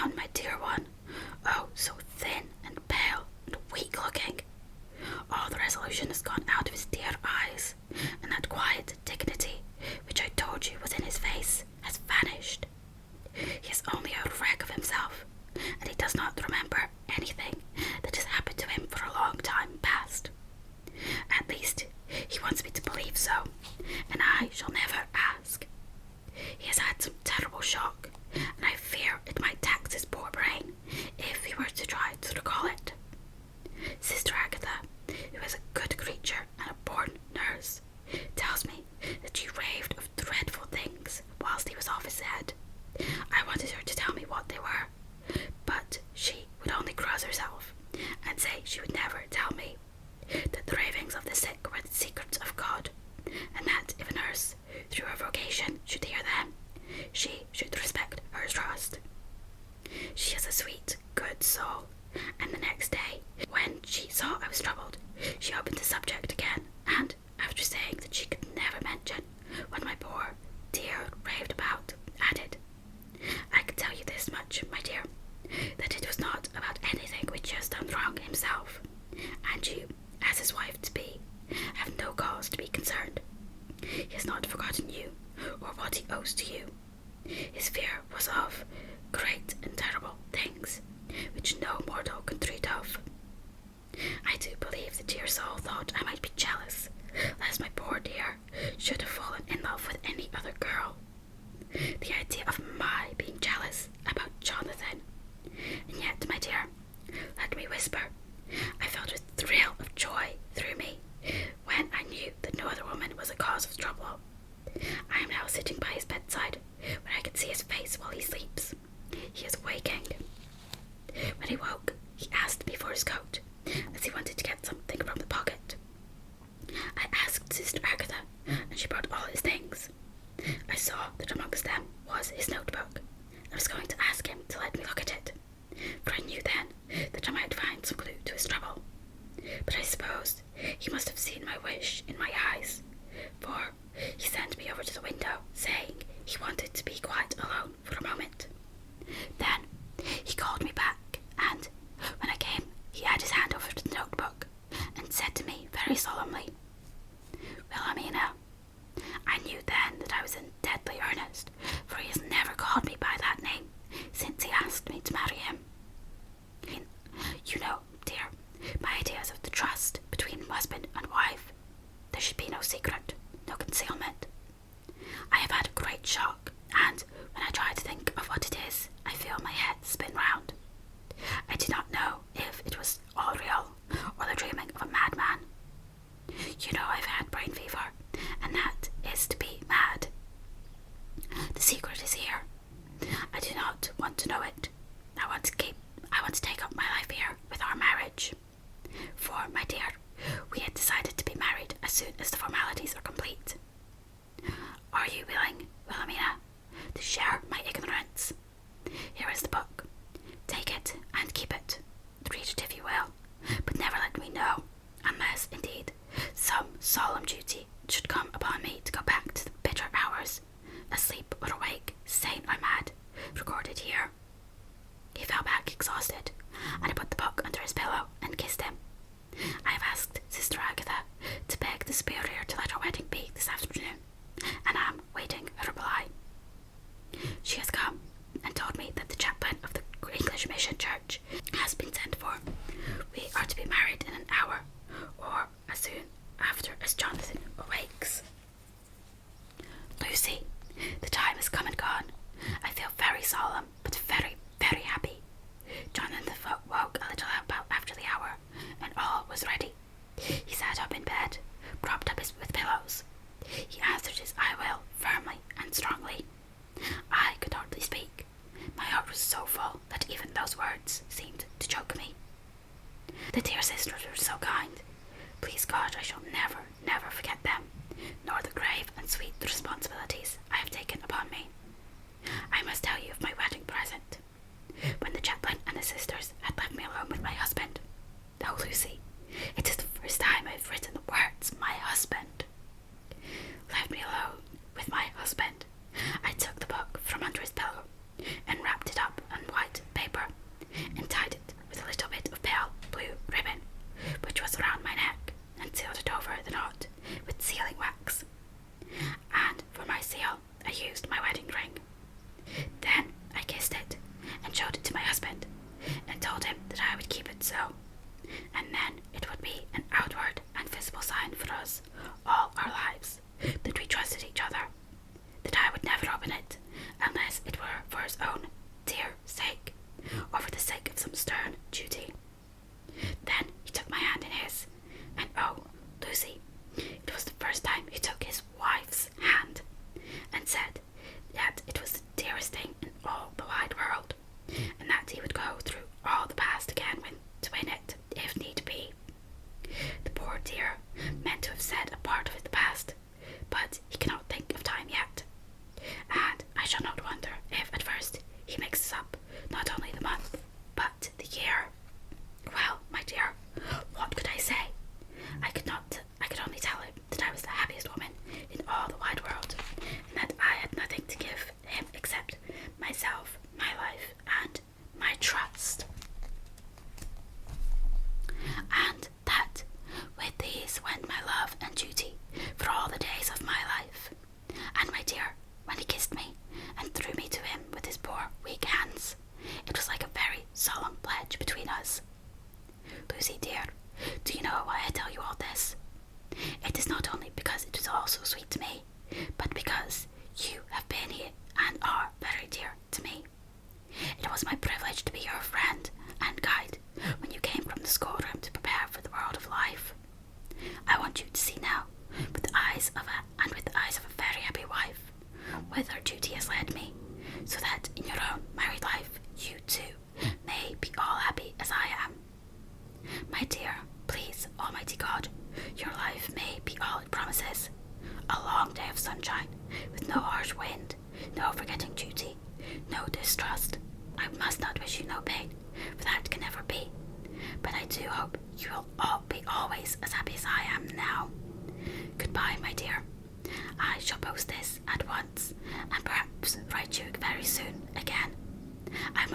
on, my dear one. Oh, so thin and pale and weak-looking. All the resolution has gone out of his dear eyes, and that quiet dignity, which I told you was in his face, has vanished. He is only a wreck of himself, and he does not remember anything that has happened to him for a long time past. At least, he wants me to believe so, and I shall never ask. He has had some terrible shock, and I fear it might tax his poor brain if he were to try to recall it. Sister Agatha, who is a good creature and a born nurse, tells me that she raved of dreadful things whilst he was off his head. I wanted her to tell me what they were, but she would only cross herself and say she would never tell me, that the ravings of the sick were the secrets of God, and that if a nurse, through her vocation, should hear them, she should respect her trust. She is a sweet, good soul, and the next day, when she saw I was troubled, she opened the subject again, and, after saying that she could never mention what my poor dear raved about, added, I can tell you this much, my dear, that it was not about anything which he has done wrong himself, and you, as his wife-to-be, have no cause to be concerned. He has not forgotten you, or what he owes to you. His fear was of great and terrible things, which no mortal can treat of. I do believe the dear soul thought I might be jealous, lest my poor dear should have fallen in love with any other girl. The idea of my being jealous about Jonathan. And yet, my dear, let me whisper, I felt a thrill of joy through me when I knew that no other woman was a cause of trouble. I am now sitting by his bedside, where I can see his face while he sleeps. He is waking. When he woke, he asked me for his coat, as he wanted to get something from the pocket. I asked Sister Agatha, and she brought all his things. I saw that amongst them was his notebook. I was going to ask him to let me look at it, for I knew then that I might find some clue to his trouble. But I supposed he must have seen my wish in my eyes, for he sent me over to the window, saying he wanted to be quite alone for a moment. Then he called me back, and when I came, he had his hand over the notebook and said to me very solemnly, Wilhelmina, I knew then that I was in deadly earnest, for he has never called me by that name since he asked me to marry him. You know, dear, my ideas of the trust between husband and wife. There should be no secret, no concealment. I have had a great shock, and when I try to think of what it is, I feel my head spin round. I do not know if it was all real, or the dreaming of a madman. You know I've had brain fever, and that is to be mad. The secret is here. I do not want to know it. I want to take up my life here with our marriage. For, my dear, we had decided to be married as soon as the formalities are complete. Are you willing, Wilhelmina, to share my ignorance? Here is the book. Take it and keep it. Read it if you will, but never let me know, unless, indeed, some solemn duty should come upon me to go back to the bitter hours, asleep or awake, sane or mad, recorded here. He fell back exhausted, and I put the book under his pillow and kissed him. I have asked Sister Agatha to beg the Superior to let our wedding be this afternoon, and am waiting a reply. She has come and told me that the chaplain of the English Mission Church has been sent for. We are to be married in an hour, or as soon after as Jonathan awakes. Lucy, the time has come and gone. I feel very solemn, but very, very happy. Jonathan woke a little about after the hour, and all was ready. He sat up in bed, propped up with pillows. He answered his I will firmly and strongly. I could hardly speak. My heart was so full that even those words seemed to choke me. The dear sisters were so kind. Please God, I shall never, never forget them, nor the grave and sweet responsibilities I have taken upon me. I must tell you of my wedding present. When the chaplain and the sisters had left me alone with my husband. Oh, Lucy, it is the first time I have written the words, my husband. Left me alone with my husband. I took the book from under his pillow and wrapped it up in white paper my privilege to be your friend and guide when you came from the schoolroom to prepare for the world of life. I want you to see now, with the eyes of a very happy wife, whither duty has led me, so that in your own married life you too may be all happy as I am. My dear, please, Almighty God, your life may be all it promises. A long day of sunshine, with no harsh wind, no forgetting duty, no distrust. I must not wish you no pain, for that can never be. But I do hope you will all be always as happy as I am now. Goodbye, my dear. I shall post this at once, and perhaps write you very soon again. I